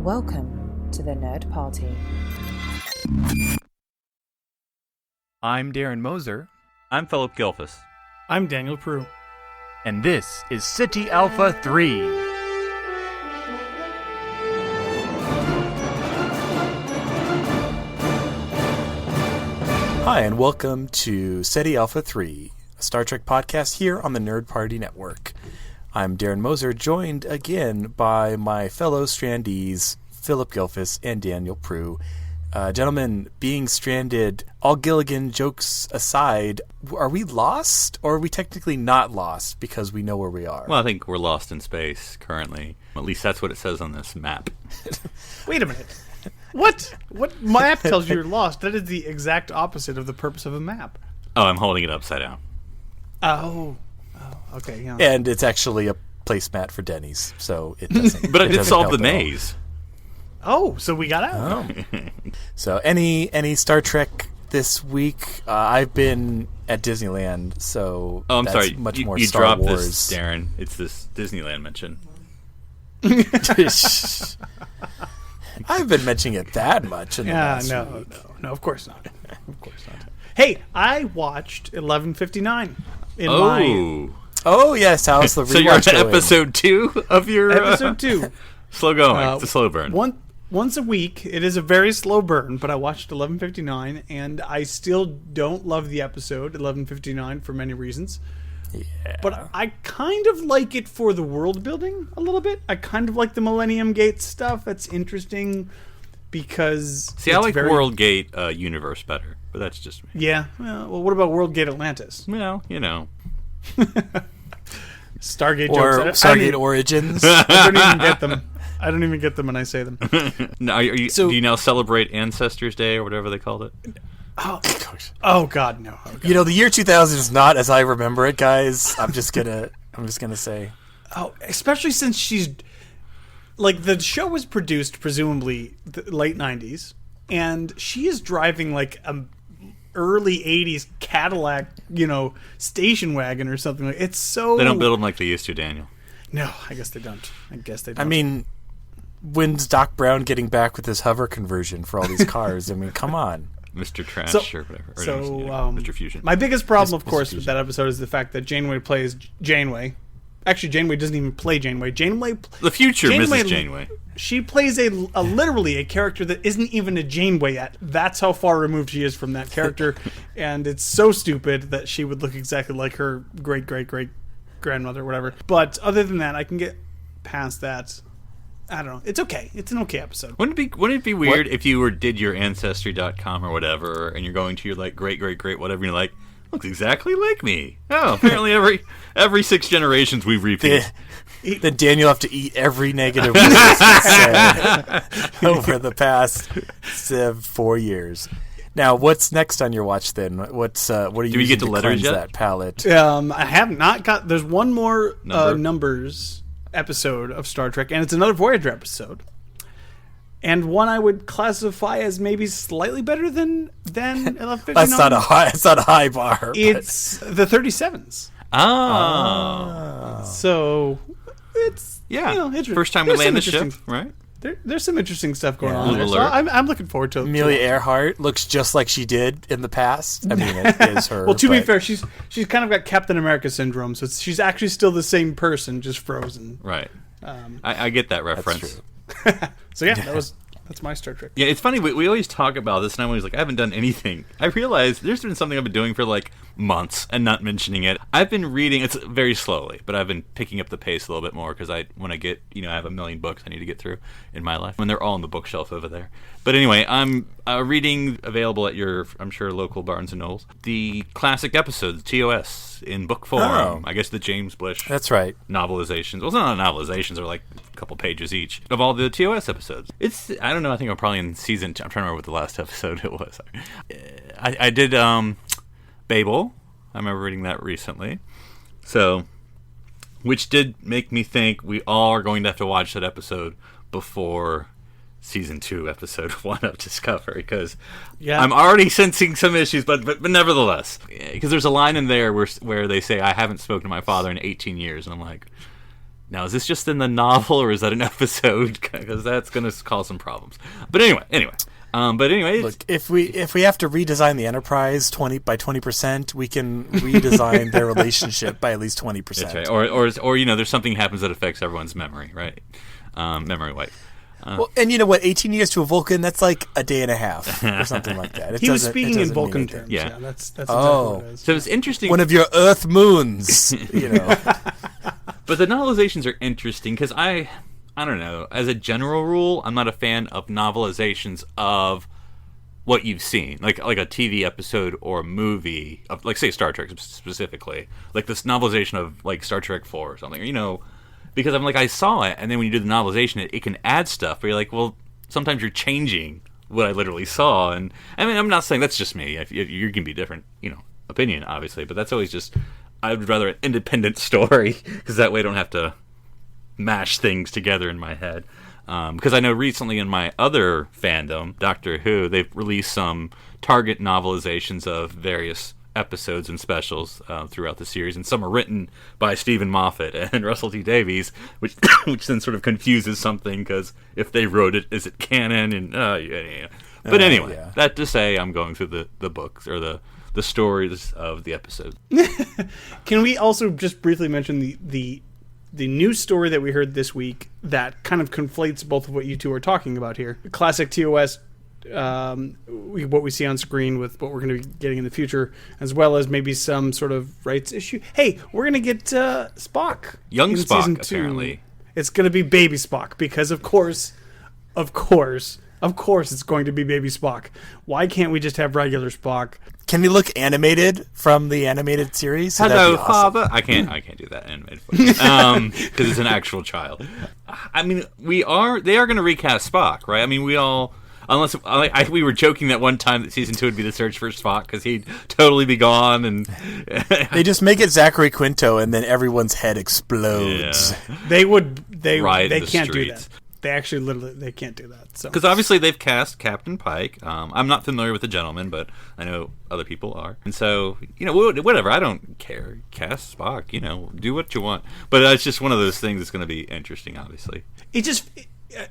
Welcome to the Nerd Party. I'm Darren Moser. I'm Phillip Gilfus. I'm Daniel Prue. And this is City Alpha 3. Hi, and welcome to SETI Alpha 3, a Star Trek podcast here on the Nerd Party Network. I'm Darren Moser, joined again by my fellow strandees, Phillip Gilfus and Daniel Prue. Gentlemen, being stranded, all Gilligan jokes aside, are we lost, or are we technically not lost because we know where we are? Well, I think we're lost in space currently. At least that's what it says on this map. Wait a minute. What map tells you you're lost? That is the exact opposite of the purpose of a map. Oh, I'm holding it upside down. Oh, okay. Yeah. And it's actually a placemat for Denny's, so it doesn't. But I did solve the maze. Oh, so we got out. Oh. So any Star Trek this week? I've been at Disneyland, so I'm that's sorry. much more you Star dropped Wars. this, Darren. It's this Disneyland mention. I've been mentioning it that much in the last week. No, of course not. Of course not. Hey, I watched 11:59 in my. Oh yes, how's the rewatch So you're on going? episode 2 of your Episode 2. Slow going. It's a slow burn. Once a week. It is a very slow burn, but I watched 11:59, and I still don't love the episode 11:59 for many reasons. Yeah. But I kind of like it for the world building a little bit. I kind of like the Millennium Gate stuff. That's interesting because See, I like World Gate universe better, but that's just me. Yeah. Well, what about World Gate Atlantis? Well, you know. Stargate or jokes. Stargate Origins. I don't even get them. I don't even get them when I say them. Now, do you now celebrate Ancestors Day or whatever they called it? Oh God, no. Oh, God. You know, the year 2000 is not as I remember it, guys. I'm just gonna say. Oh, especially since she's like the show was produced presumably the late 90s, and she is driving like a early 80s Cadillac, station wagon or something. Like it's so. They don't build them like they used to, Daniel. No, I guess they don't. I mean, when's Doc Brown getting back with his hover conversion for all these cars? I mean, come on. Mr. Trash or whatever. Or Mr. Fusion. My biggest problem, of course, with that episode is the fact that Janeway plays Janeway. Actually, Janeway doesn't even play Janeway. The future Mrs. Janeway. She plays a literally a character that isn't even a Janeway yet. That's how far removed she is from that character. And it's so stupid that she would look exactly like her great-great-great-grandmother or whatever. But other than that, I can get past that. I don't know. It's okay. It's an okay episode. Wouldn't it be weird if you did your Ancestry.com or whatever, and you're going to your like great whatever, and you're like, looks exactly like me. Oh, apparently every 6 generations we repeat. Then Daniel have to eat every negative word said over the past 4 years. Now, what's next on your watch then? What are you we get using to letters cleanse yet? that palette? I have not got. There's one more numbers episode of Star Trek, and it's another Voyager episode, and one I would classify as maybe slightly better than 11:59. That's not a high bar. It's the 37s. So it's it's first time we land the ship, right? There's some interesting stuff going on there. Alert. So I'm looking forward to it. Amelia Earhart looks just like she did in the past. I mean, it is her. Well, to be fair, she's kind of got Captain America syndrome, so she's actually still the same person, just frozen. Right. I get that reference. That's true. So that's my Star Trek. Yeah, it's funny. We always talk about this, and I'm always like, I haven't done anything. I realize there's been something I've been doing for like months and not mentioning it. I've been reading. It's very slowly, but I've been picking up the pace a little bit more because when I get, I have a million books I need to get through in my life, and they're all on the bookshelf over there. But anyway, I'm reading, available at your, I'm sure, local Barnes and Nobles, the classic episodes, TOS, in book form. Oh. I guess the James Blish. That's right. Novelizations. Well, it's not novelizations. They're like a couple pages each of all the TOS episodes. I don't know. I think I'm probably in season 2. I'm trying to remember what the last episode it was. I did Babel. I remember reading that recently. So, which did make me think we all are going to have to watch that episode before season 2, episode 1 of Discovery, because I'm already sensing some issues, but nevertheless, because there's a line in there where they say, I haven't spoken to my father in 18 years, and I'm like, now is this just in the novel or is that an episode? Because that's going to cause some problems. But anyway. Look, if we have to redesign the Enterprise 20%, we can redesign their relationship by at least 20%. That's right. Or there's something happens that affects everyone's memory, right? Memory wipe. Well, and you know what? 18 years to a Vulcan, that's like a day and a half or something like that. He was speaking in Vulcan terms. Yeah. That's exactly what it is. So it's interesting. One of your Earth moons, But the novelizations are interesting because I don't know. As a general rule, I'm not a fan of novelizations of what you've seen, like a TV episode or a movie of, like, say, Star Trek specifically, like this novelization of like Star Trek 4 or something, because I'm like, I saw it, and then when you do the novelization, it can add stuff. But you're like, well, sometimes you're changing what I literally saw, and I mean, I'm not saying that's just me. You can be different, opinion, obviously, but that's always just. I would rather an independent story because that way I don't have to mash things together in my head. Because I know recently in my other fandom, Doctor Who, they've released some Target novelizations of various episodes and specials throughout the series, and some are written by Stephen Moffat and Russell T Davies, which then sort of confuses something because if they wrote it, is it canon? And But anyway, that to say, I'm going through the books or the stories of the episode. Can we also just briefly mention the new story that we heard this week that kind of conflates both of what you two are talking about here? Classic TOS, what we see on screen with what we're going to be getting in the future, as well as maybe some sort of rights issue. Hey, we're going to get Spock. Young in Spock, season 2. apparently. It's going to be baby Spock because, of course, it's going to be baby Spock. Why can't we just have regular Spock? Can we look animated from the animated series? Hello, Father. I can't do that animated because it's an actual child. I mean, they are going to recast Spock, right? I mean, we were joking that one time that season 2 would be the search for Spock because he'd totally be gone, and they just make it Zachary Quinto, and then everyone's head explodes. Yeah. They can't do that. They actually they can't do that. So, because obviously they've cast Captain Pike. I'm not familiar with the gentleman, but I know other people are, and so whatever. I don't care. Cast Spock. Do what you want. But it's just one of those things that's going to be interesting. Obviously,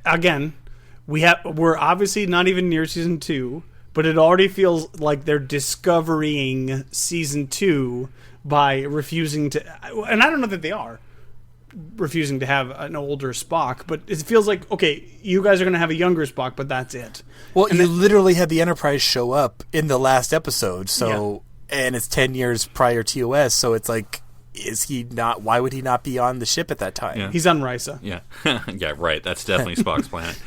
again, we're obviously not even near season 2, but it already feels like they're discovering season 2 by refusing to. And I don't know that they are refusing to have an older Spock, but it feels like, okay, you guys are going to have a younger Spock, but that's it. Well, and you literally had the Enterprise show up in the last episode, and it's 10 years prior TOS, so it's like, is he not? Why would he not be on the ship at that time? Yeah. He's on Risa. Yeah, yeah, right. That's definitely Spock's planet.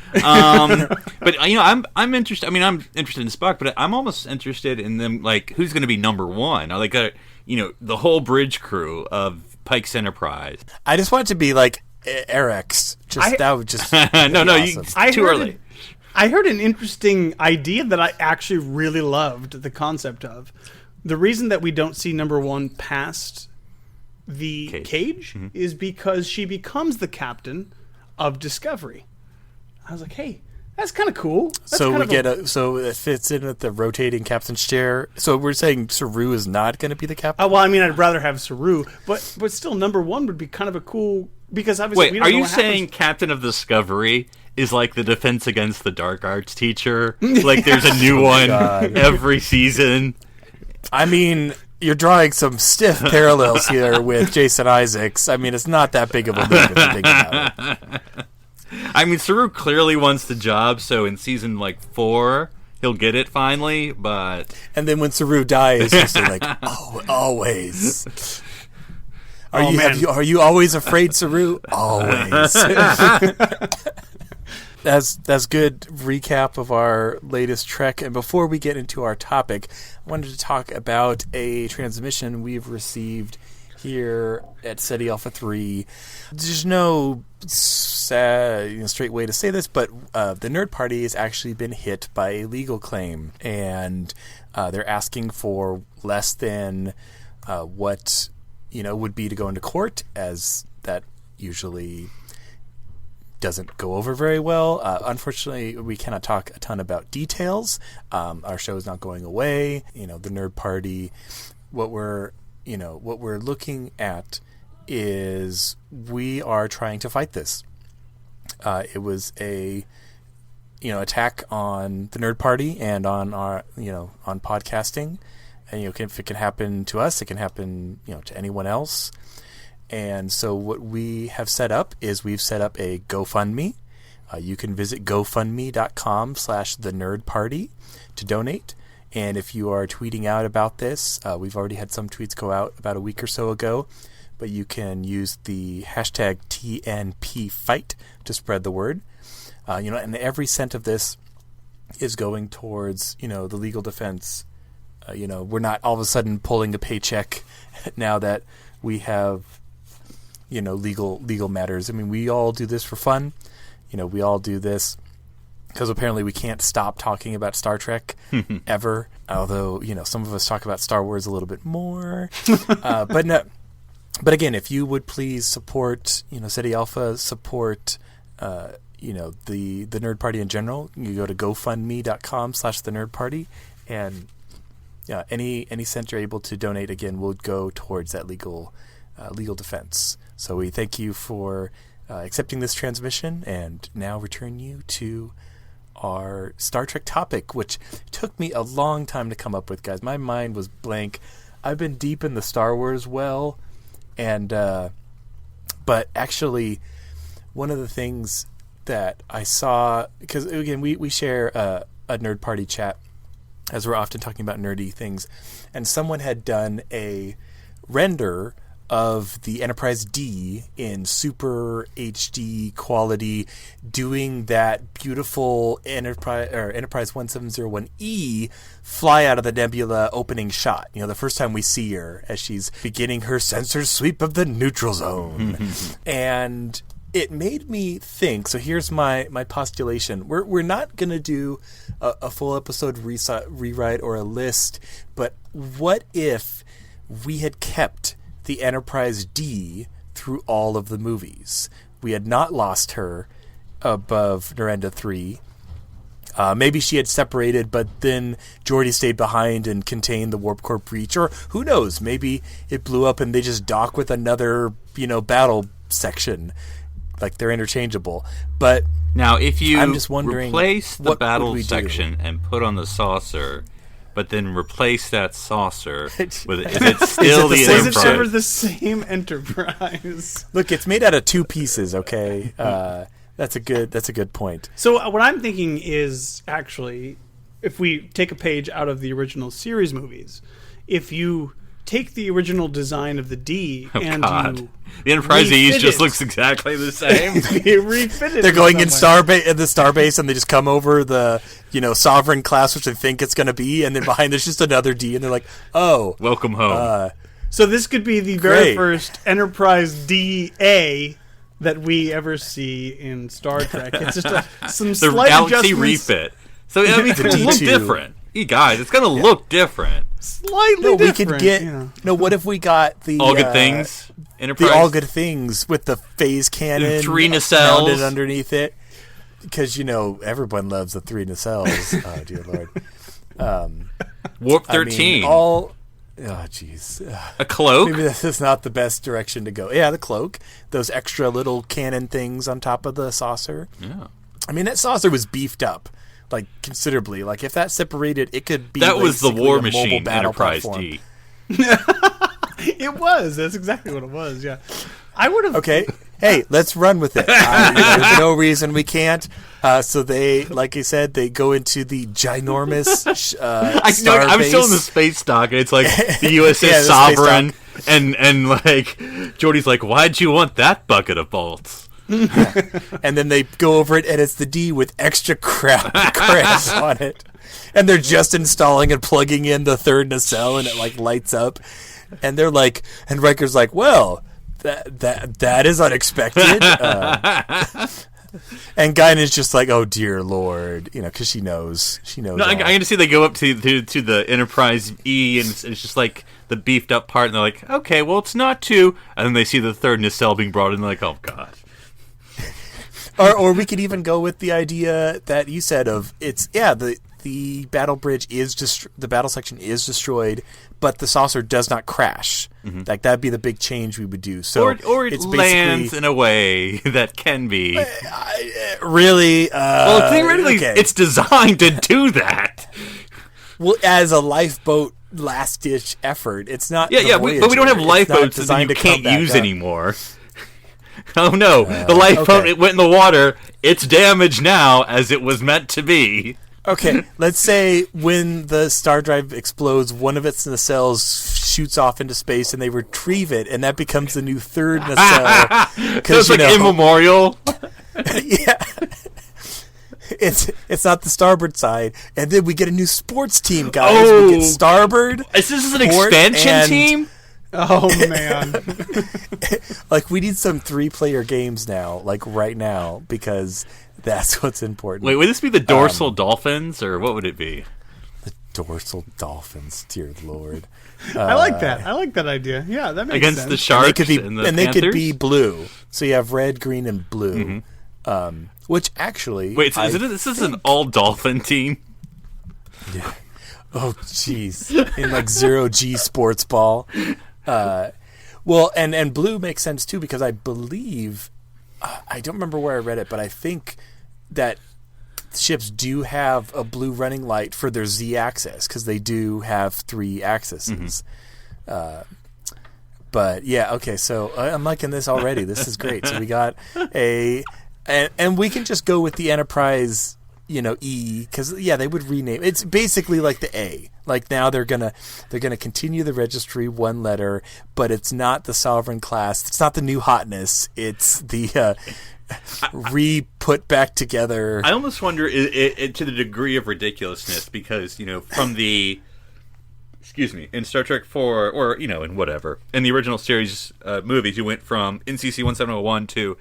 But I'm interested. I mean, I'm interested in Spock, but I'm almost interested in them. Like, who's going to be number one? Are they got the whole bridge crew of Pike's Enterprise? I just want it to be like Eric's. That would just no, awesome. It's too early. I heard an interesting idea that I actually really loved the concept of. The reason that we don't see number one past the cage mm-hmm. is because she becomes the captain of Discovery. I was like, hey, that's kind of cool. So it fits in with the rotating captain's chair. So we're saying Saru is not going to be the captain? Well, I mean, I'd rather have Saru, but still, number one would be kind of a cool, because obviously we don't know what happens. Are you saying Captain of Discovery is like the Defense Against the Dark Arts teacher? Like there's a new one every season? I mean, you're drawing some stiff parallels here with Jason Isaacs. I mean, it's not that big of a leap if you think about it. I mean, Saru clearly wants the job, so in season 4, he'll get it finally, but... And then when Saru dies, he'll say like, oh, always. Are you always afraid, Saru? Always. That's good recap of our latest Trek. And before we get into our topic, I wanted to talk about a transmission we've received here at SETI Alpha 3. There's no straight way to say this, but the Nerd Party has actually been hit by a legal claim, and they're asking for less than what would be to go into court, as that usually doesn't go over very well. Unfortunately, we cannot talk a ton about details. Our show is not going away. The Nerd Party, what we're looking at is we are trying to fight this. It was a attack on the Nerd Party and on our on podcasting, and if it can happen to us, it can happen to anyone else. And so what we have set up is we've set up a GoFundMe. You can visit gofundme.com/thenerdparty to donate. And if you are tweeting out about this, we've already had some tweets go out about a week or so ago, but you can use the hashtag TNPFight to spread the word. And every cent of this is going towards, the legal defense. We're not all of a sudden pulling a paycheck now that we have, legal matters. I mean, we all do this for fun. We all do this because apparently we can't stop talking about Star Trek ever. Although, some of us talk about Star Wars a little bit more. But no. But again, if you would please support, City Alpha, support, the Nerd Party in general, you go to gofundme.com/thenerdparty, and any cent you're able to donate, again, will go towards that legal defense. So we thank you for accepting this transmission, and now return you to our Star Trek topic, which took me a long time to come up with, guys. My mind was blank. I've been deep in the Star Wars well, and but actually, one of the things that I saw, because again, we share a Nerd Party chat, as we're often talking about nerdy things, and someone had done a render of the Enterprise D in super HD quality, doing that beautiful Enterprise 1701E fly out of the nebula opening shot. The first time we see her as she's beginning her sensor sweep of the neutral zone. And it made me think, so here's my postulation. We're not going to do a full episode rewrite or a list, but what if we had kept the Enterprise D through all of the movies? We had not lost her above Narendra 3. Maybe she had separated, but then Geordi stayed behind and contained the Warp Core breach, or who knows, maybe it blew up and they just dock with another, battle section. Like, they're interchangeable. But now, if you I'm just wondering, replace the battle section and put on the saucer, but then replace that saucer with, is it still the Enterprise? Is it ever the same Enterprise? Look, it's made out of two pieces, okay? That's a good point. So what I'm thinking is, actually, if we take a page out of the original series movies, if you take the original design of the D and the Enterprise E's just looks exactly the same. You refit it. They're going in the starbase, and they just come over the Sovereign class, which they think it's going to be, and then behind there's just another D, and they're like, "Oh, welcome home." So this could be the very first Enterprise DA that we ever see in Star Trek. It's just some the slight Galaxy adjustments. refit. So I mean, it's going to look different. You guys, it's going to look different. Slightly we different. could get what if we got the All Good Things Enterprise? The All Good Things with the phase cannon, 3 nacelles mounted underneath it, because everyone loves the 3 nacelles. Oh dear Lord. Warp 13. Oh jeez. A cloak. Maybe this is not the best direction to go. Yeah, the cloak. Those extra little cannon things on top of the saucer. Yeah. I mean, that saucer was beefed up. Like, considerably. Like, if that separated, it could be that was the War a Machine Enterprise platform. D. It was. That's exactly what it was. Yeah, I would have. Okay, hey, let's run with it. There's no reason we can't. So they, like I said, they go into the ginormous I'm starbase. still in the space dock, and it's like the USS Sovereign, and like Geordi's like, "Why'd you want that bucket of bolts?" And then they go over it, and it's the D with extra crabs on it, and they're just installing and plugging in the 3rd nacelle, and it like lights up, and they're like, and Riker's like, "Well, that is unexpected." And Guinan's just like, "Oh dear Lord," because she knows. No, I can see they go up to the Enterprise E, and it's just like the beefed up part, and they're like, "Okay, well, it's not 2," and then they see the 3rd nacelle being brought in, and they're like, "Oh God." Or we could even go with the idea that you said of the the battle bridge the battle section is destroyed, but the saucer does not crash. Like that'd be the big change we would do. So or it lands in a way that can be really. Well, theoretically, okay. it's designed to do that. Well, as a lifeboat last ditch effort, it's not. Yeah, but we don't have lifeboats that you can't use anymore. Oh no, the lifeboat it went in the water. It's damaged now, as it was meant to be. Okay, let's say when the star drive explodes, one of its nacelles shoots off into space, and they retrieve it, and that becomes the new third nacelle. So it's like immemorial. Yeah, it's not the starboard side, and then we get a new sports team, guys. Oh. We get starboard. Is this an expansion team? Oh man! Like we need some 3-player games now, like right now, because that's what's important. Wait, would this be the dorsal dolphins, or what would it be? The dorsal dolphins, dear Lord. I like that. I like that idea. Yeah, that makes Against sense. the sharks and they could be blue. So you have red, green, and blue. Which actually, wait, this is an all dolphin team. Yeah. Oh, jeez. In like 0G sports ball. Well, and blue makes sense too because I believe I don't remember where I read it, but I think that ships do have a blue running light for their Z-axis because they do have 3 axes. But yeah, okay. So I'm liking this already. This is great. So we got and we can just go with the Enterprise, E, because they would rename. It's basically like the A. Like now they're gonna continue the registry 1 letter, but it's not the Sovereign class. It's not the new hotness. It's the re-put back together. I almost wonder it to the degree of ridiculousness because from the in Star Trek 4 or in whatever in the original series movies you went from NCC 1701 to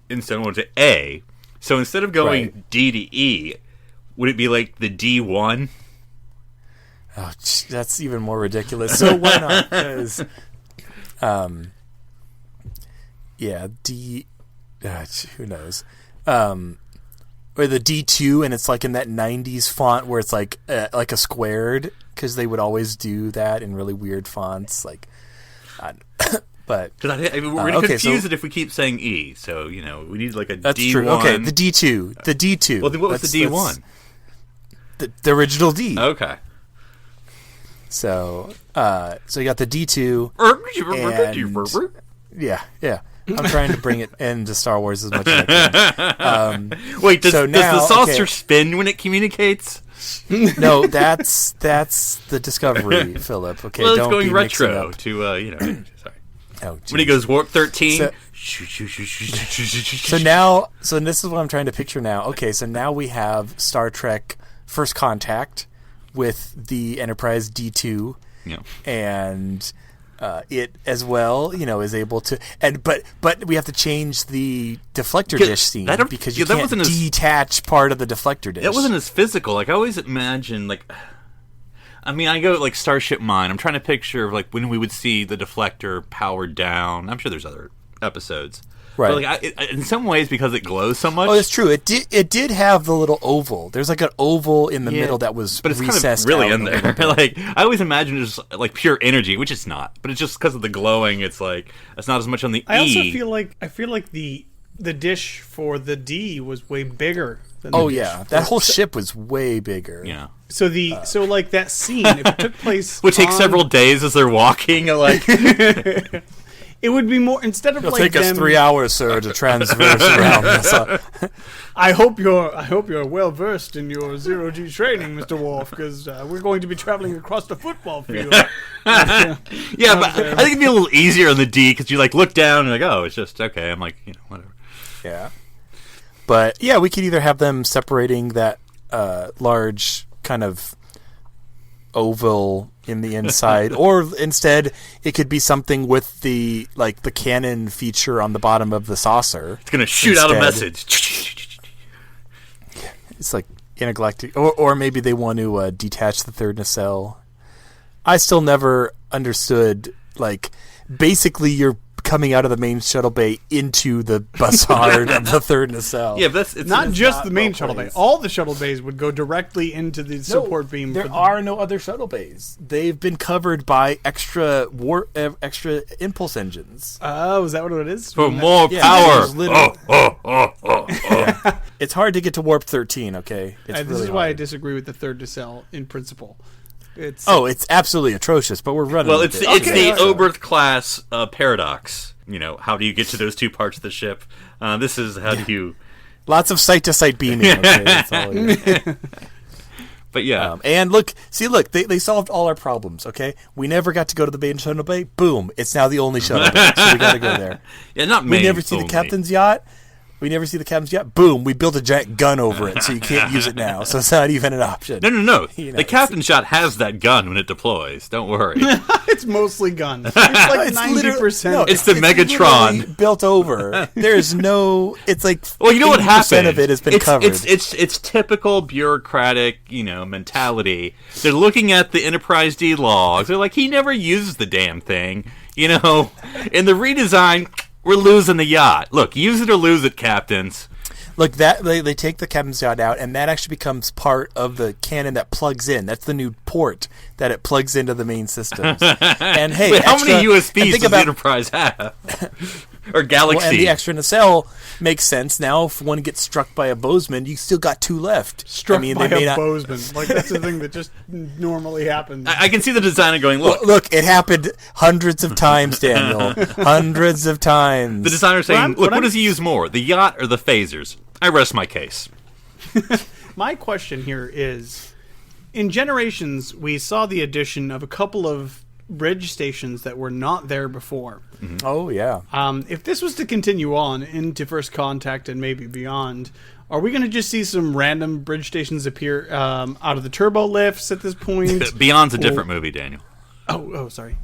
NC1701 to A. So instead of going D to E, would it be like the D1? Oh, that's even more ridiculous. So why not? Because, D. Who knows? Or the D2, and it's like in that '90s font where it's like a squared, because they would always do that in really weird fonts, like. But we're going to confuse it if we keep saying E. So we need like a that's D1. True. Okay, the D2. The D2. Well, then what was the D1? The original D. Okay. So you got the D2. Yeah. I'm trying to bring it into Star Wars as much as I can. Wait, does the saucer spin when it communicates? No, that's the Discovery, Philip. Okay, well, it's don't going be retro up. to sorry. Oh, when he goes warp 13. So now, this is what I'm trying to picture now. Okay, so now we have Star Trek First Contact with the Enterprise D2, and it as well, is able to, but we have to change the deflector dish scene because you can't detach part of the deflector dish. That wasn't as physical. Like I always imagine, I go like Starship Mine. I'm trying to picture like when we would see the deflector powered down. I'm sure there's other episodes. Right. But in some ways, because it glows so much. Oh, it's true. It did have the little oval. There's like an oval in the middle that was but it's recessed kind of really out in there. Like I always imagine it's like pure energy, which it's not. But it's just because of the glowing. It's like it's not as much on the E. I also feel like the dish for the D was way bigger. Than the dish. That whole ship was way bigger. Yeah. So so like that scene, if it took place, would take several days as they're walking. Like. It would be more instead of It'll like take us 3 hours, sir, to transverse around this. I hope you're well versed in your 0G training, Mr. Worf, because we're going to be traveling across the football field. But I think it'd be a little easier on the D because you look down and it's just okay. I'm like whatever. Yeah, but we could either have them separating that large kind of oval in the inside, or instead it could be something with the cannon feature on the bottom of the saucer. It's gonna shoot out a message. It's like intergalactic, or maybe they want to detach the third nacelle. I still never understood. Basically, you're coming out of the main shuttle bay into the bussard of the third nacelle. Yeah, but it's Not just not the main both shuttle bay. ways. All the shuttle bays would go directly into the support beam. There for the, are no other shuttle bays. They've been covered by extra impulse engines. Oh, is that what it is? for more Yeah, power. there's literally- Oh. Yeah. It's hard to get to warp 13. Okay, it's This really is why I hard. disagree with the third nacelle in principle. It's It's absolutely atrocious, but we're running. Well, with it's it. the Okay. Oberth class paradox. You know, how do you get to those two parts of the ship? This is how do you... Lots of site-to-site beaming. Okay, that's all it is. But yeah. And look, they solved all our problems, okay? We never got to go to the main shuttle bay. Boom, it's now the only shuttle bay, so we got to go there. Yeah, not We main never see only. the captain's yacht. Boom, we built a giant gun over it, so you can't use it now. So it's not even an option. No. You know, The captain's shot has that gun when it deploys. Don't worry. it's mostly guns. It's like 90%. No, It's the Megatron. literally built over. There's no. It's like. Well, you know what 80% happened? of it has been it's, covered. It's typical bureaucratic, mentality. They're looking at the Enterprise D logs. They're like, he never uses the damn thing. In the redesign, we're losing the yacht. Look, use it or lose it, captains. Look, that they take the captain's yacht out, and that actually becomes part of the cannon that plugs in. That's the new port that it plugs into the main systems. And hey, Wait, how many and USBs think does the about- Enterprise have? Or Galaxy? Well, and the extra nacelle makes sense. Now, if one gets struck by a Bozeman, you still got two left. Struck they by may a not. Bozeman. Like, that's the thing that just normally happens. I can see the designer going, look. Look, it happened hundreds of times, Daniel. Hundreds of times. The designer saying, what what does he use more, the yacht or the phasers? I rest my case. My question here is, in Generations, we saw the addition of a couple of bridge stations that were not there before. Oh, yeah. If this was to continue on into First Contact and maybe beyond, are we going to just see some random bridge stations appear out of the turbo lifts at this point? Beyond's a different movie, Daniel. Sorry.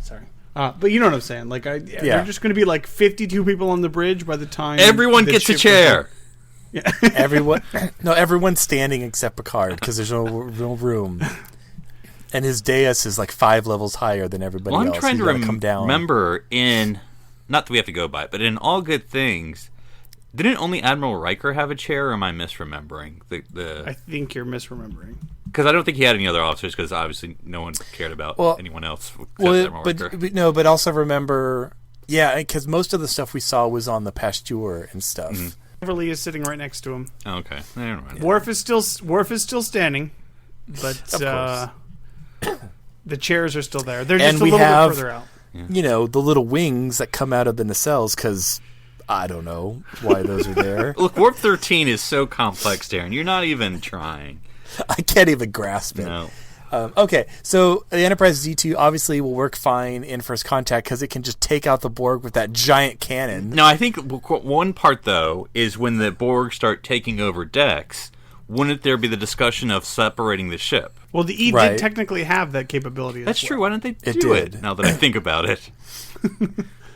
But you know what I'm saying. Like, they're just going to be like 52 people on the bridge by the time Everyone the gets a ship chair. Everyone's standing except Picard because there's no room. And his dais is like 5 levels higher than everybody Well, else. I'm trying He's to gotta come down. remember not that we have to go by it, but in All Good Things, didn't only Admiral Riker have a chair, or am I misremembering? I think you're misremembering. Because I don't think he had any other officers, because obviously no one cared about anyone else except Admiral Riker. But also remember, because most of the stuff we saw was on the Pasteur and stuff. Mm-hmm. Beverly is sitting right next to him. Oh, okay. Never mind. Worf is still standing, but the chairs are still there. They're just a little bit further out. The little wings that come out of the nacelles, because I don't know why those are there. Look, Warp 13 is so complex, Darren. You're not even trying. I can't even grasp it. No. Okay, so the Enterprise D2 obviously will work fine in First Contact because it can just take out the Borg with that giant cannon. No, I think one part, though, is when the Borg start taking over decks, wouldn't there be the discussion of separating the ship? Well, the E Right. did technically have that capability. That's true. Why don't they It do it, did. now that I think about it?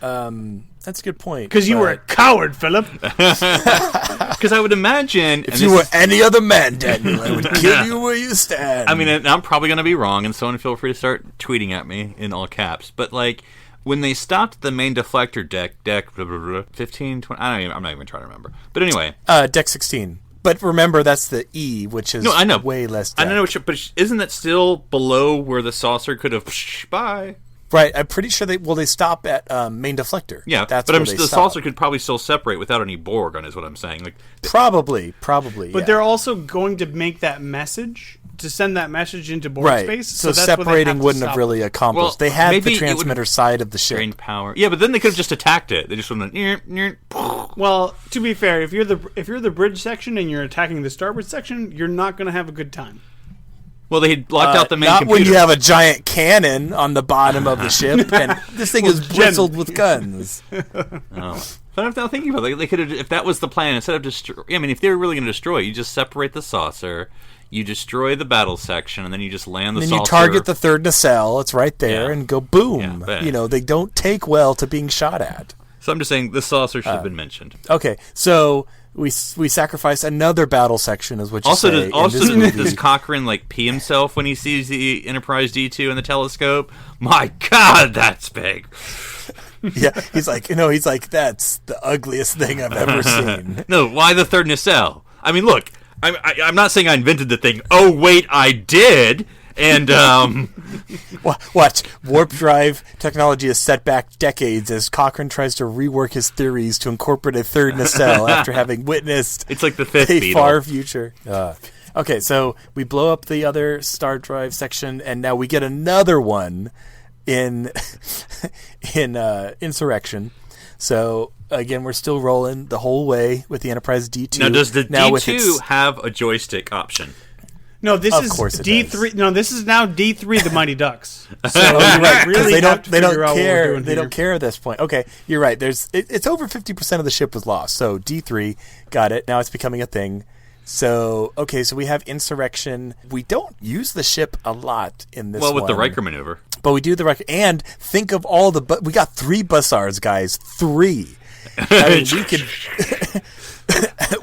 That's a good point. Because you were a coward, Philip. Because I would imagine... If you were any other man, Daniel, I would kill you where you stand. I mean, and I'm probably going to be wrong, and someone feel free to start tweeting at me in all caps. But, like, when they stopped the main deflector deck blah, blah, blah, 15, 20... I'm not even trying to remember. But anyway... Deck 16. But remember, that's the E, which is I know. way less I deck. don't know, but isn't that still below where the saucer could have... Bye. Right, I'm pretty sure they stop at main deflector. Yeah, that's but where the they stop. saucer could probably still separate without any Borg on, is what I'm saying. Like, Probably. But yeah. they're also going to make that message, to send that message into Borg right. space. So that's what they separating have to wouldn't stop. have really accomplished. Well, they had maybe the it would transmitter side of the ship. drain power. Yeah, but then they could have just attacked it. They just wouldn't have... Well, to be fair, if you're the bridge section and you're attacking the starboard section, you're not going to have a good time. Well, they had locked out the main not computer. when you have a giant cannon on the bottom of the ship, and this thing is bristled with guns. Oh. But I'm now thinking about it. They could have, if that was the plan, instead of destroy. I mean, if they were really going to destroy, you just separate the saucer, you destroy the battle section, and then you just land the And saucer. you target the third nacelle, it's right there, Yeah. and go boom. Yeah, bet. They don't take well to being shot at. So I'm just saying, the saucer should have been mentioned. Okay, so we sacrifice another battle section, is what you Also, say. does Cochrane pee himself when he sees the Enterprise D2 in the telescope? My God, that's big. Yeah, he's like, that's the ugliest thing I've ever seen. No, why the third nacelle? I mean, look, I'm not saying I invented the thing. Oh, wait, I did. And, Watch. Warp drive technology is set back decades as Cochrane tries to rework his theories to incorporate a third nacelle after having witnessed it's like the fifth a Beetle. far future. Okay, so we blow up the other star drive section, and now we get another one in Insurrection. So again, we're still rolling the whole way with the Enterprise D2. Now, does the D2 have a joystick option? No, this Of is course it D3. does. No, this is now D3, the Mighty Ducks. So You're right, 'cause really they have don't to figure out what we're care. doing They here. don't care at this point. Okay, you're right. It's over 50% of the ship was lost. So D3 got it. Now it's becoming a thing. So so we have Insurrection. We don't use the ship a lot in this. Well, with the one, Riker maneuver. but we do the Riker. And think of all the. We got 3 Bussards, guys. 3. I mean,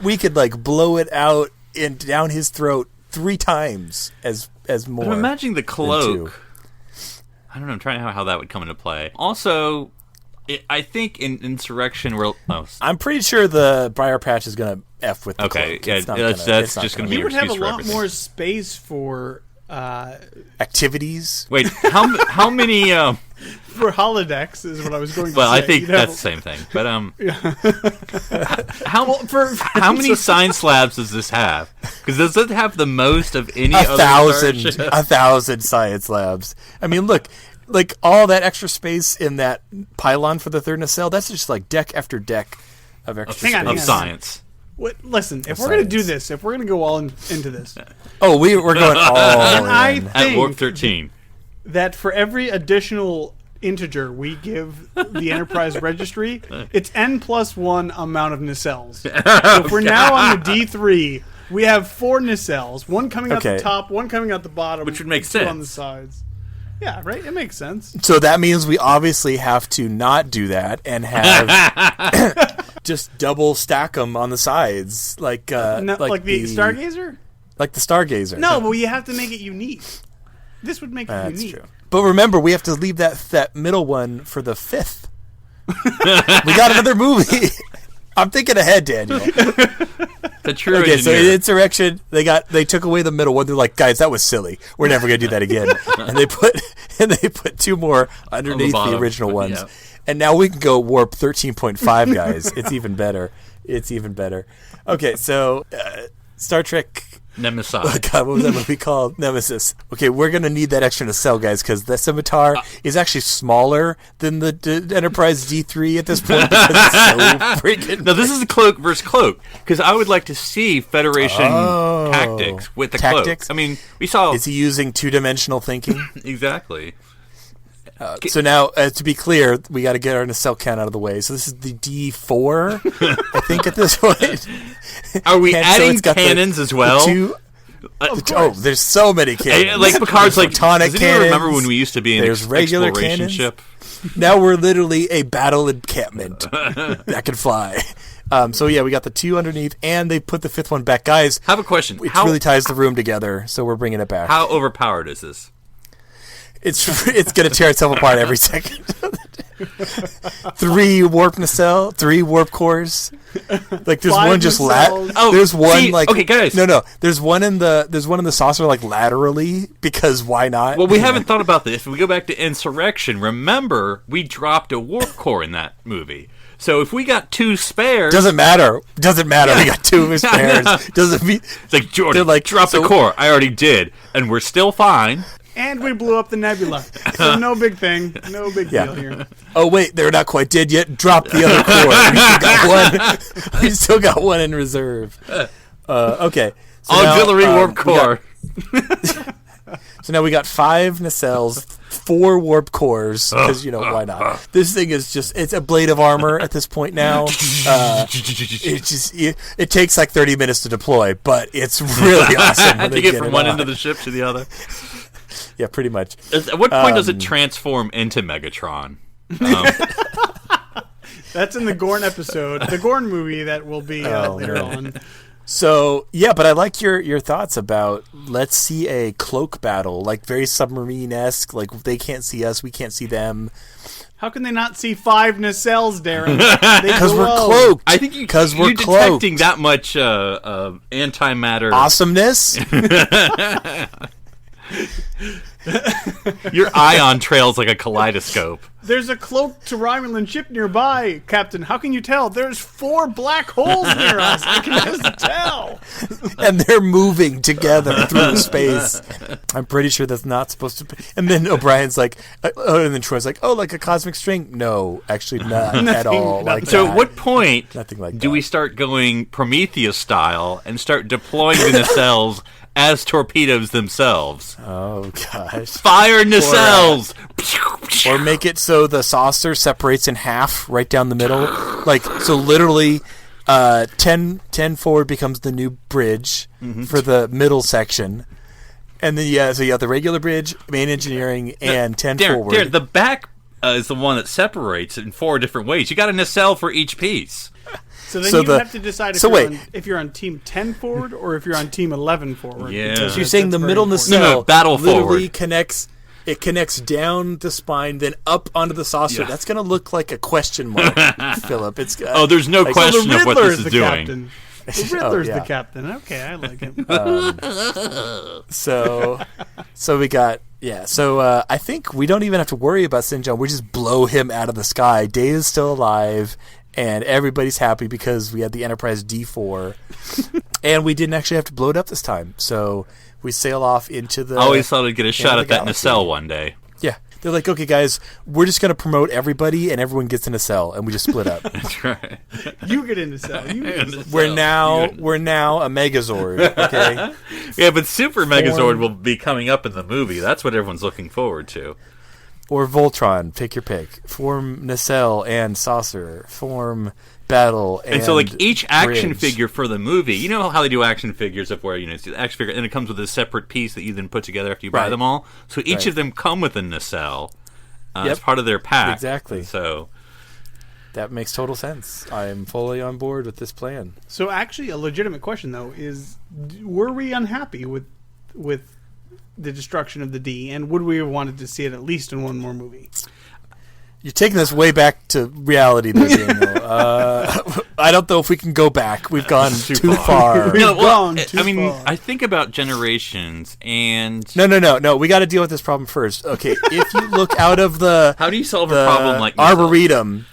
we could like blow it out and down his throat 3 times as more. But I'm imagining the than 2. cloak. I don't know. I'm trying to how that would come into play. Also, I think in Insurrection, I'm pretty sure the Briar Patch is going to F with the okay, cloak. yeah, It's not that's gonna- it's not just gonna going to be He your would have a excuse for lot everything. more space for activities. Wait, how many? for holodecks is what I was going to Well, say. I think You'd have that's the same thing. But how many sign slabs does this have? Because does it have the most of any other starship? 1,000 science labs. I mean, look, like all that extra space in that pylon for the third nacelle. That's just like deck after deck of extra Hang on, space. Of science. Listen, if Of we're going to do science. this, if we're going to go all into this, Oh, we're going all then in. I At Warp think 13. that for every additional integer we give the Enterprise registry, it's n+1 amount of nacelles. So if we're now on the D3, we have 4 nacelles, one coming out Okay. the top, one coming out the bottom, Which would make 2 on the sense. sides. Yeah, right? It makes sense. So that means we obviously have to not do that and have just double stack them on the sides, like Like the Stargazer? like the Stargazer. No, but you have to make it unique. This would make it That's unique. true. But remember, we have to leave that middle one for the 5th. We got another movie. I'm thinking ahead, Daniel. The true Okay, so in engineer. Insurrection, they took away the middle one. They're like, guys, that was silly. We're never gonna do that again. and they put 2 more underneath the bottom. original ones. Yeah. And now we can go warp 13.5, guys. It's even better. Okay, so Star Trek. Nemesis. Oh God, what was that movie called? Nemesis. Okay, we're gonna need that extra nacelle, guys, because the scimitar is actually smaller than the Enterprise D3 at this point because it's so freaking. Now, this is the cloak versus cloak, because I would like to see Federation Oh. tactics with the Tactics? cloak. I mean, we saw... Is he using 2-dimensional thinking? Exactly. So now, to be clear, we got to get our nacelle count out of the way. So this is the D4, I think, at this point. Are we And so adding it's got cannons as well? There's so many cannons. Like Picard's like, Photonic does anyone remember cannons. when we used to be an There's regular exploration cannons. ship? Now we're literally a battle encampment that can fly. So yeah, we got the 2 underneath, and they put the 5th one back. Guys, I have a question. it really ties the room together, so we're bringing it back. How overpowered is this? It's going to tear itself apart every second. 3 warp nacelle, 3 warp cores. Like there's 5 one just nacelles. Oh, there's one see, like okay, guys. No, there's one in the saucer like laterally because why not? Well, we haven't thought about this. If we go back to Insurrection, remember, we dropped a warp core in that movie. So if we got 2 spares... Doesn't matter. We got 2 spares. Doesn't mean It's like, Jordan, They're like, drop so- the core. I already did. And we're still fine. And we blew up the nebula. So no big thing. No big deal here. Oh wait, they're not quite dead yet. Drop the other core. We still got one in reserve. Okay. So Auxiliary now, warp core. So now we got 5 nacelles, 4 warp cores, because, why not? This thing is it's a blade of armor at this point now. It takes like 30 minutes to deploy, but it's really awesome. when to they get from it one on. end of the ship to the other. Yeah, pretty much. At what point does it transform into Megatron? That's in the Gorn episode, the Gorn movie that will be later on. So, yeah, but I like your thoughts about let's see a cloak battle, like very submarine-esque, like they can't see us, we can't see them. How can they not see 5 nacelles, Darren? Because we're cloaked. I think you're detecting that much antimatter awesomeness. Your ion trails like a kaleidoscope. There's a cloaked Romulan ship nearby, Captain. How can you tell? There's 4 black holes near us. I can just tell. And they're moving together through space. I'm pretty sure that's not supposed to be. And then O'Brien's like, and then Troy's like, oh, like a cosmic string? No, actually not at all. Like so that. At what point Nothing like do that. we start going Prometheus style and start deploying the nacelles as torpedoes themselves? Oh, gosh. Fire nacelles! Or make it so the saucer separates in half right down the middle. Like, so literally 10 forward becomes the new bridge for the middle section. And then, so you have the regular bridge, main engineering, and 10 forward. Darren, the back is the one that separates in 4 different ways. You got a nacelle for each piece. So then have to decide if you're on team 10 forward or if you're on team 11 forward. Yeah. So you're saying the middle nacelle No, battle literally forward. connects down the spine, then up onto the saucer. Yeah. That's going to look like a question mark, Philip. It's there's no question of what this is doing. Captain. The Riddler's the captain. Okay, I like him. So we got So I think we don't even have to worry about St. John. We just blow him out of the sky. Data's still alive, and everybody's happy because we had the Enterprise D4, and we didn't actually have to blow it up this time. So we sail off into the. I always thought I'd get a shot at that galaxy. nacelle one day. Yeah. They're like, okay, guys, we're just going to promote everybody, and everyone gets in a cell, and we just split up. That's right. You get in the cell. We're now a Megazord, okay? Yeah, but Super Megazord will be coming up in the movie. That's what everyone's looking forward to. Or Voltron, pick your pick. Form nacelle and saucer. Form battle and so, like, each action bridge. figure for the movie, you know how they do action figures of where, it's the action figure, and it comes with a separate piece that you then put together after you buy them all? So each of them come with a nacelle as part of their pack. Exactly. So that makes total sense. I am fully on board with this plan. So actually, a legitimate question, though, is were we unhappy with the destruction of the D, and would we have wanted to see it at least in one more movie? You're taking this way back to reality, there, Daniel. I don't know if we can go back. We've gone too far. I think about Generations, and No. We got to deal with this problem first. Okay, if you look out of the how do you solve a problem like Arboretum?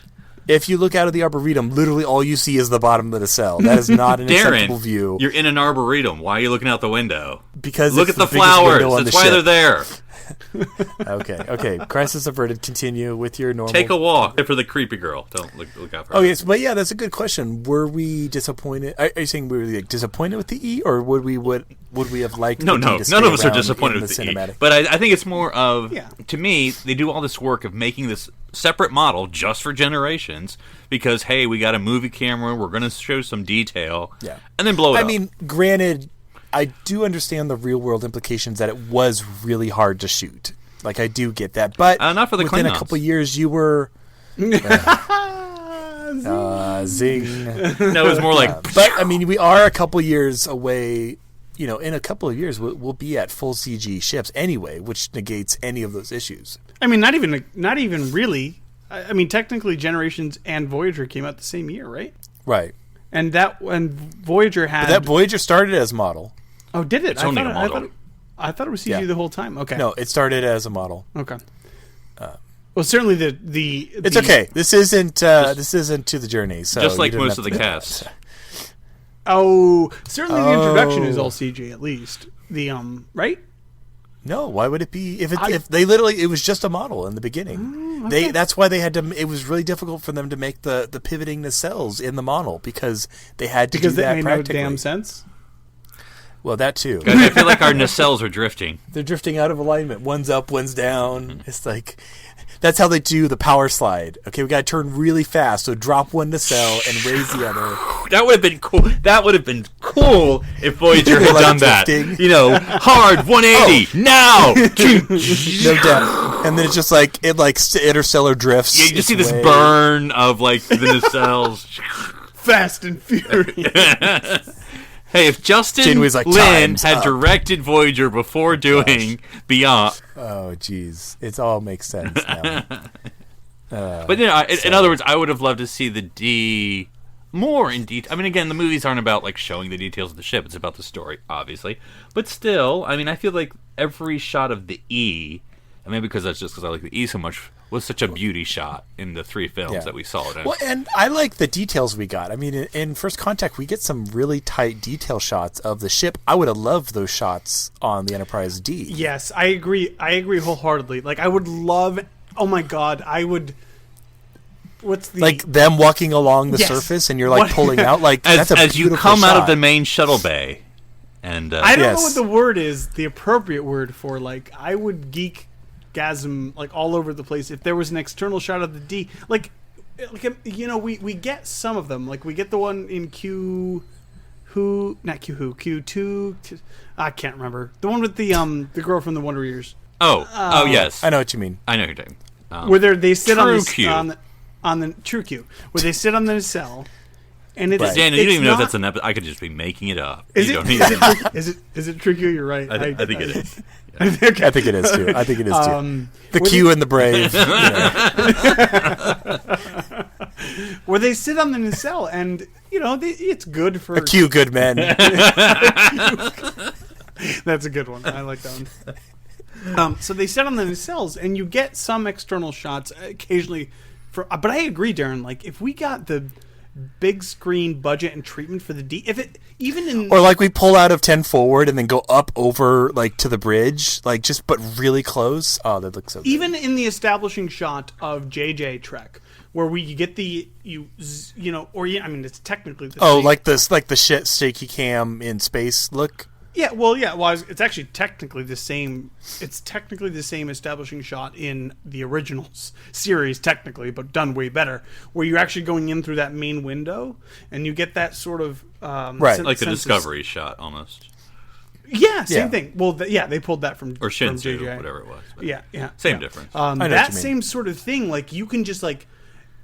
If you look out of the Arboretum, literally all you see is the bottom of the nacelle. That is not an acceptable view. You're in an Arboretum. Why are you looking out the window? Because look at the flowers. That's why they're there. Okay. Crisis averted. Continue with your normal. Take a walk for the creepy girl. Don't look out for her. Oh yes, but yeah, that's a good question. Were we disappointed? Are you saying we were disappointed with the E, or would we have liked? No. The D to None of us stay are disappointed around with the cinematic? E. But I think it's more of to me they do all this work of making this separate model just for Generations because hey, we got a movie camera, we're going to show some detail, and then blow it up. I mean, granted, I do understand the real world implications that it was really hard to shoot. Like, I do get that, but not for the within Klingons. a couple years, you were zing. No, it was more like. But I mean, we are a couple years away. In a couple of years, we'll be at full CG ships anyway, which negates any of those issues. I mean, not even really. I mean, technically, Generations and Voyager came out the same year, right? Right. And Voyager had. But that Voyager started as model. Oh, did it? It's only a model. I thought it was CG the whole time. Okay. No, it started as a model. Okay. Well, certainly the it's okay. This isn't To the Journey. So just like most of the cast. Oh, certainly the introduction is all CG at least. The right? No, why would it be? If they literally, it was just a model in the beginning. Okay. That's why they had to. It was really difficult for them to make the pivoting nacelles in the model because they had to do that made practically. no damn sense. Well, that too. I feel like our nacelles are drifting. They're drifting out of alignment. One's up, one's down. Mm-hmm. It's like that's how they do the power slide. Okay, we got to turn really fast. So drop one nacelle and raise the other. That would have been cool. That would have been cool if Voyager had done drifting. that. Hard 180 now. No doubt. And then it's just like interstellar drifts. Yeah, you just see this burn of like the nacelles. Fast and Furious. Hey, if Justin Janeway's like, Lin "Time's had up." directed Voyager before doing Beyond, Oh, jeez. It all makes sense now. but in other words, I would have loved to see the D more in detail. I mean, again, the movies aren't about like showing the details of the ship; it's about the story, obviously. But still, I mean, I feel like every shot of the E, and maybe because that's just because I like the E so much, was such a beauty shot in the 3 films that we saw it in. Well, and I like the details we got. I mean, in First Contact, we get some really tight detail shots of the ship. I would have loved those shots on the Enterprise D. Yes, I agree. I agree wholeheartedly. Like, I would love. Oh my god, I would. What's the Like them walking along the surface, and you're like pulling out. Like that's a as you beautiful come out of shot. the main shuttle bay, and I don't know Yes. what the word is, the appropriate word for, like, I would geekgasm like all over the place if there was an external shot of the D. Like you know, we get some of them. Like, we get the one in Q2. I can't remember. The one with the girl from the Wonder Years. oh yes, I know what you mean. I know you're talking. Where they sit on True the Q. on the true Q, where they sit on the nacelle, and it's Daniel, you don't it's even know if not- that's an episode. I could just be making it up. Is You it, don't need is, to- it, is it true Q? You're right. I think it is. Okay. I think it is too. I think it is too. The were Q and the Brave. Where they sit on the nacelle, and you know it's good for A Q good men. That's a good one. I like that one. So they sit on the nacelles, and you get some external shots occasionally. But I agree, Darren. Like, if we got the big screen budget and treatment for the D, if it even in Or like we pull out of 10 forward and then go up over like to the bridge, like just but really close. Oh, that looks so good. even in the establishing shot of JJ Trek, where we get the you know, or I mean, it's technically the Oh, same. like this, like the shit shaky cam in space look. Yeah, well, it's actually technically the same. It's technically the same establishing shot in the original series, technically, but done way better. Where you're actually going in through that main window, and you get that sort of Right. like the sense of- Discovery shot, almost, Yeah, same Yeah. thing. Well, they pulled that from or from Shinsu, JJ. whatever it was. But Yeah, same yeah. difference. know what That you mean. same sort of thing. Like, you can just like,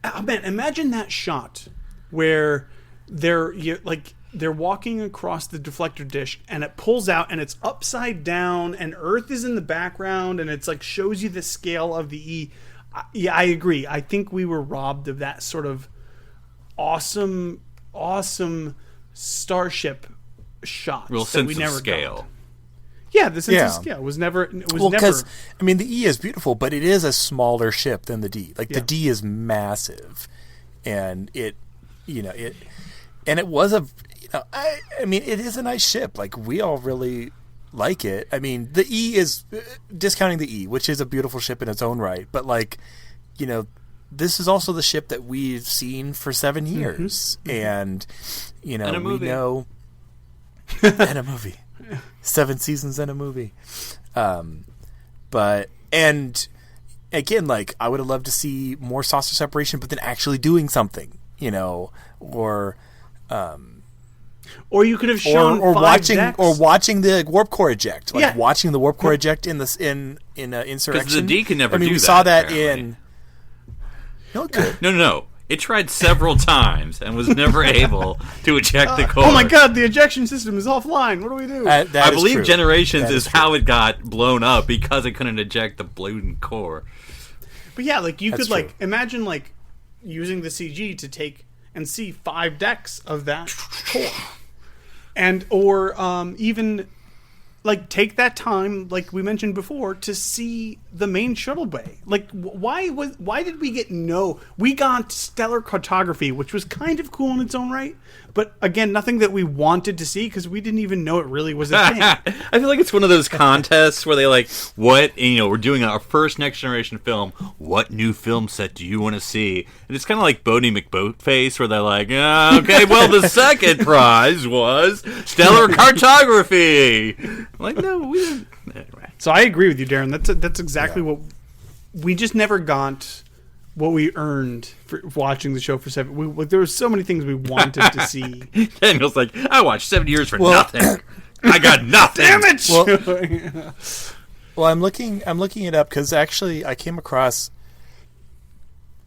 oh, man, imagine that shot where they're walking across the deflector dish, and it pulls out, and it's upside down, and Earth is in the background, and it's like shows you the scale of the E. Yeah, I agree. I think we were robbed of that sort of awesome starship shot. Real that sense we of never scale. got. Yeah, the sense Yeah. of scale was never. It was Well, never. because I mean, the E is beautiful, but it is a smaller ship than the D. Like Yeah. the D is massive, and it was a, I mean, it is a nice ship. Like, we all really like it. I mean, the E is discounting the E, which is a beautiful ship in its own right, but like, this is also the ship that we've seen for 7 years, and And a movie. we know, and a movie. 7 seasons and a movie. But, and again, like, I would have loved to see more saucer separation, but then actually doing something, or you could have shown or 5 watching decks. or watching the warp core eject, like Yeah. watching the warp core eject in this in Insurrection. Because the D can never I mean, do we that, saw that apparently. in. No, it could. No. It tried several times and was never able to eject the core. Oh my god, the ejection system is offline. What do we do? That I is believe true. Generations That is true. how it got blown up because it couldn't eject the blown core. But yeah, like, you That's could like true. imagine like using the CG to take and see 5 decks of that core, and or even like take that time, like we mentioned before, to see the main shuttle bay. Like, why did we get we got stellar cartography, which was kind of cool in its own right, but again, nothing that we wanted to see because we didn't even know it really was a thing. I feel like it's one of those contests where they like, we're doing our first Next Generation film. What new film set do you want to see? And it's kind of like Bodie McBoatface, where they're like, okay, well, the second prize was stellar cartography. I'm like, no, we didn't. Anyway. So I agree with you, Darren. That's exactly what we just never got. What we earned for watching the show for 7. There were so many things we wanted to see. Daniel's like, I watched 7 years for nothing. I got nothing. Damn it! Well, I'm looking it up because actually I came across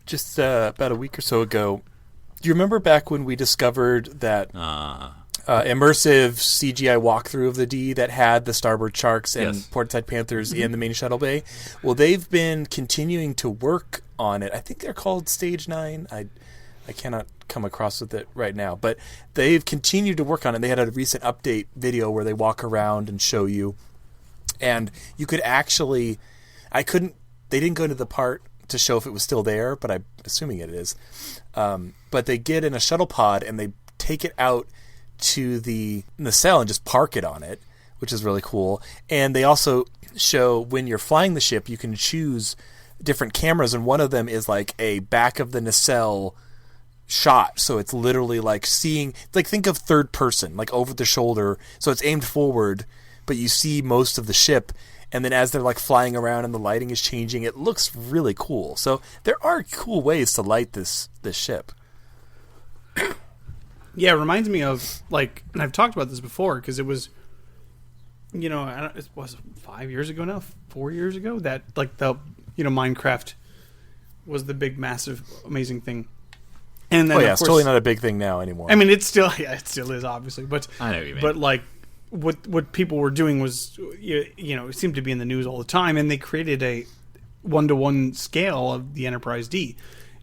just about a week or so ago. Do you remember back when we discovered that immersive CGI walkthrough of the D that had the starboard sharks and Yes. portside panthers in the main shuttle bay. Well, they've been continuing to work on it. I think they're called Stage 9. I cannot come across with it right now, but they've continued to work on it. They had a recent update video where they walk around and show you, and you could actually, they didn't go into the part to show if it was still there, but I'm assuming it is. But they get in a shuttle pod and they take it out to the nacelle and just park it on it, which is really cool. And they also show when you're flying the ship, you can choose different cameras, and one of them is like a back of the nacelle shot, so it's literally like seeing, like, think of third person, like over the shoulder, so it's aimed forward, but you see most of the ship, and then as they're like flying around and the lighting is changing, it looks really cool. So there are cool ways to light this ship. Yeah, it reminds me of, like, and I've talked about this before because it was, it was 5 years ago now, 4 years ago, that, like, Minecraft was the big, massive, amazing thing. And then, it's totally not a big thing now anymore. I mean, it still is, obviously, but I know what you mean. But, like, what people were doing was, it seemed to be in the news all the time, and they created a 1-to-1 scale of the Enterprise D,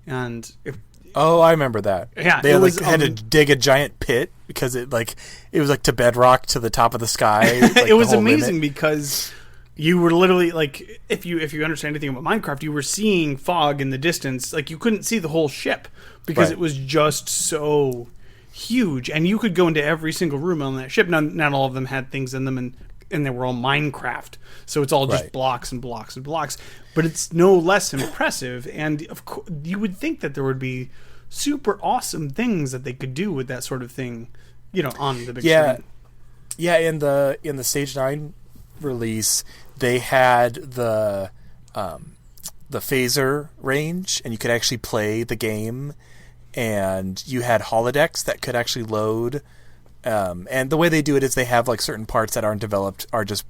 and I remember that. Yeah, they had to dig a giant pit because it was like to bedrock to the top of the sky. Like, it was amazing because you were literally, like, if you understand anything about Minecraft, you were seeing fog in the distance. Like, you couldn't see the whole ship because it was just so huge, and you could go into every single room on that ship. Not all of them had things in them, and they were all Minecraft, so it's all just blocks and blocks and blocks. But it's no less impressive, and of course, you would think that there would be super awesome things that they could do with that sort of thing, on the big screen. Yeah, in the Stage 9 release, they had the phaser range, and you could actually play the game, and you had holodecks that could actually load. And the way they do it is they have, like, certain parts that aren't developed are just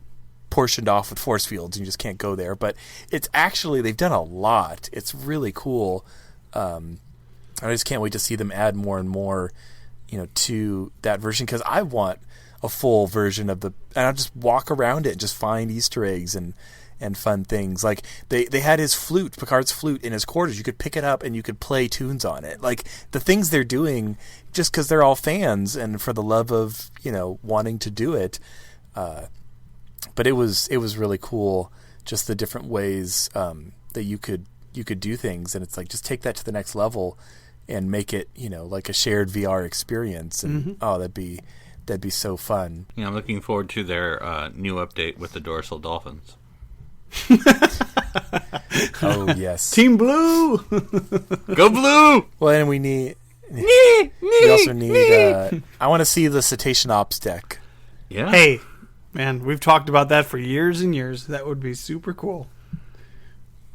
portioned off with force fields, and you just can't go there. But it's actually, they've done a lot. It's really cool. I just can't wait to see them add more and more, to that version, because I want a full version of and I'll just walk around it and just find Easter eggs and fun things. Like, they had his flute, Picard's flute, in his quarters. You could pick it up and you could play tunes on it. Like, the things they're doing, just because they're all fans and for the love of, wanting to do it. But it was really cool, just the different ways that you could do things. And it's like, just take that to the next level and make it, like a shared VR experience. And that'd be so fun. I'm looking forward to their new update with the dorsal dolphins. Oh, yes. Team Blue! Go Blue! Well, and we also need, I want to see the Cetacean Ops deck. Yeah. Hey, man, we've talked about that for years and years. That would be super cool.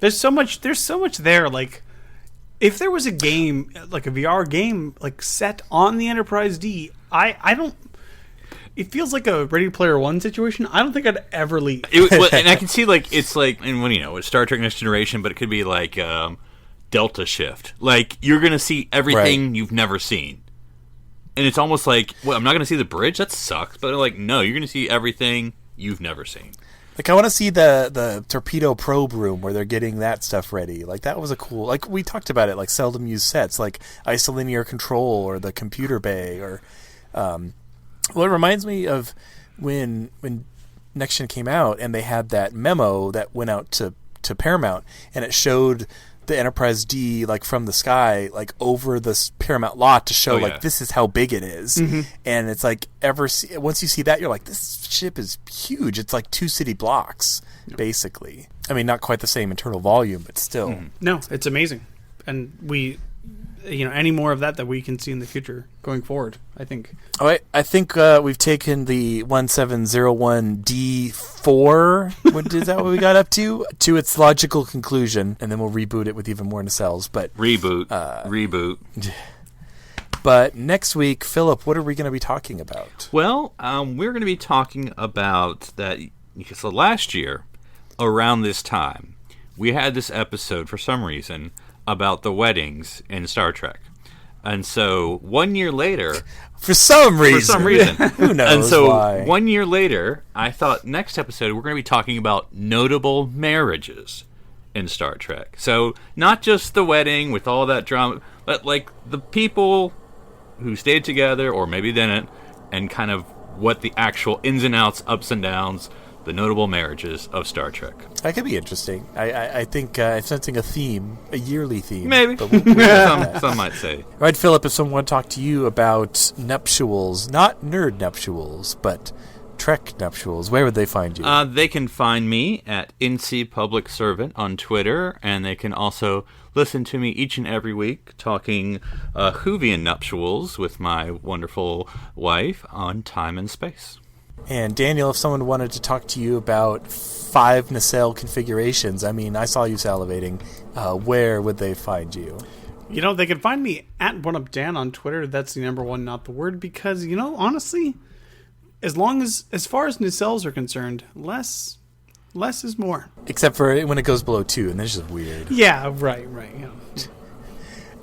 There's so much there. Like, if there was a game, like a VR game, like, set on the Enterprise D, I don't... It feels like a Ready Player One situation. I don't think I'd ever leave. And I can see, like, it's like, and when it's Star Trek Next Generation, but it could be like Delta Shift. Like, you're going to see everything you've never seen. And it's almost like, well, I'm not going to see the bridge? That sucks. But, like, no, you're going to see everything you've never seen. Like, I want to see the torpedo probe room where they're getting that stuff ready. Like, that was a cool... Like, we talked about it, like, seldom used sets, like isolinear control or the computer bay or... Well, it reminds me of when Next Gen came out and they had that memo that went out to Paramount, and it showed the Enterprise D, like, from the sky, like, over the Paramount lot to show, like, this is how big it is. And it's like, once you see that, you're like, this ship is huge. It's like 2 city blocks, basically. I mean, not quite the same internal volume, but still. No, it's amazing. And we... any more of that we can see in the future going forward, I think. All right, I think we've taken the 1701D4, what is that what we got up to its logical conclusion, and then we'll reboot it with even more nacelles. But Reboot. But next week, Philip, what are we going to be talking about? Well, we're going to be talking about that. So last year, around this time, we had this episode for some reason about the weddings in Star Trek. And so 1 year later, For some reason. Who knows and so why? 1 year later, I thought next episode we're going to be talking about notable marriages in Star Trek. So not just the wedding with all that drama, but like the people who stayed together or maybe didn't, and kind of what the actual ins and outs, ups and downs, the notable marriages of Star Trek. That could be interesting. I think I'm sensing a theme, a yearly theme. Maybe. But we'll Some might say. All right, Philip, if someone want to talk to you about nuptials, not nerd nuptials, but Trek nuptials, where would they find you? They can find me at NC Public Servant on Twitter, and they can also listen to me each and every week talking Whovian nuptials with my wonderful wife on Time and Space. And Daniel, if someone wanted to talk to you about 5 nacelle configurations, I mean, I saw you salivating, where would they find you? You know, they can find me at OneUpDan on Twitter. That's the number one, not the word, because, you know, honestly, as far as nacelles are concerned, less is more. Except for when it goes below 2, and that's just weird. Yeah, right. Yeah.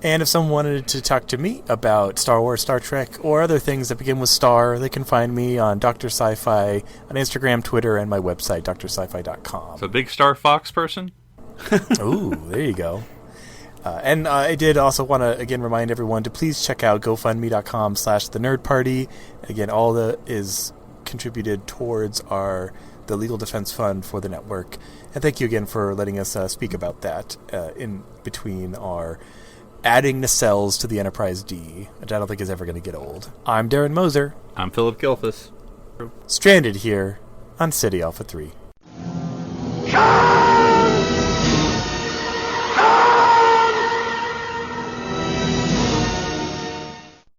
And if someone wanted to talk to me about Star Wars, Star Trek, or other things that begin with Star, they can find me on Dr. Sci-Fi on Instagram, Twitter, and my website, drsci-fi.com. So, big Star Fox person? Ooh, there you go. And I did also want to, again, remind everyone to please check out GoFundMe.com/TheNerdParty. Again, all that is contributed towards the legal defense fund for the network. And thank you again for letting us speak about that in between our adding nacelles to the Enterprise D, which I don't think is ever going to get old. I'm Darren Moser, I'm Phillip Gilfus. stranded here on City Alpha 3. Charge!